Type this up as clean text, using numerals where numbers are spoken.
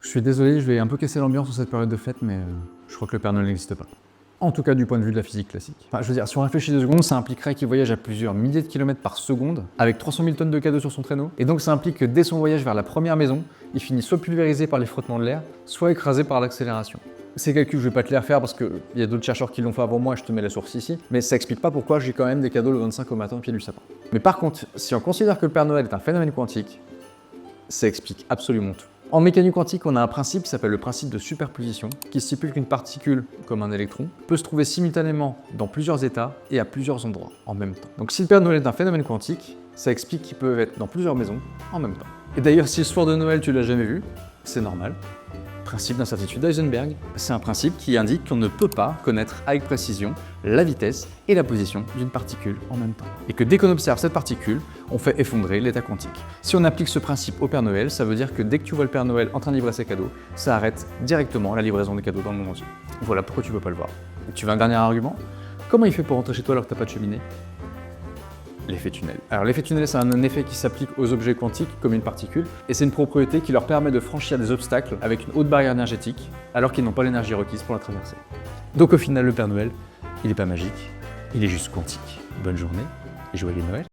Je suis désolé, je vais un peu casser l'ambiance en cette période de fête, mais je crois que le Père Noël n'existe pas. En tout cas, du point de vue de la physique classique. Enfin, je veux dire, si on réfléchit 2 secondes, ça impliquerait qu'il voyage à plusieurs milliers de kilomètres par seconde, avec 300 000 tonnes de cadeaux sur son traîneau. Et donc, ça implique que dès son voyage vers la première maison, il finit soit pulvérisé par les frottements de l'air, soit écrasé par l'accélération. Ces calculs, je vais pas te les refaire parce qu'il y a d'autres chercheurs qui l'ont fait avant moi, je te mets la source ici, mais ça explique pas pourquoi j'ai quand même des cadeaux le 25 au matin au pied du sapin. Mais par contre, si on considère que le Père Noël est un phénomène quantique, ça explique absolument tout. En mécanique quantique, on a un principe qui s'appelle le principe de superposition, qui stipule qu'une particule, comme un électron, peut se trouver simultanément dans plusieurs états et à plusieurs endroits en même temps. Donc si le Père Noël est un phénomène quantique, ça explique qu'il peut être dans plusieurs maisons en même temps. Et d'ailleurs, si le soir de Noël tu l'as jamais vu, c'est normal. Principe d'incertitude d'Heisenberg, c'est un principe qui indique qu'on ne peut pas connaître avec précision la vitesse et la position d'une particule en même temps. Et que dès qu'on observe cette particule, on fait effondrer l'état quantique. Si on applique ce principe au Père Noël, ça veut dire que dès que tu vois le Père Noël en train de livrer ses cadeaux, ça arrête directement la livraison des cadeaux dans le monde entier. Voilà pourquoi tu peux pas le voir. Tu veux un dernier argument? Comment il fait pour rentrer chez toi alors que t'as pas de cheminée? L'effet tunnel. Alors l'effet tunnel, c'est un effet qui s'applique aux objets quantiques comme une particule, et c'est une propriété qui leur permet de franchir des obstacles avec une haute barrière énergétique, alors qu'ils n'ont pas l'énergie requise pour la traverser. Donc au final, le Père Noël, il est pas magique, il est juste quantique. Bonne journée et joyeux Noël.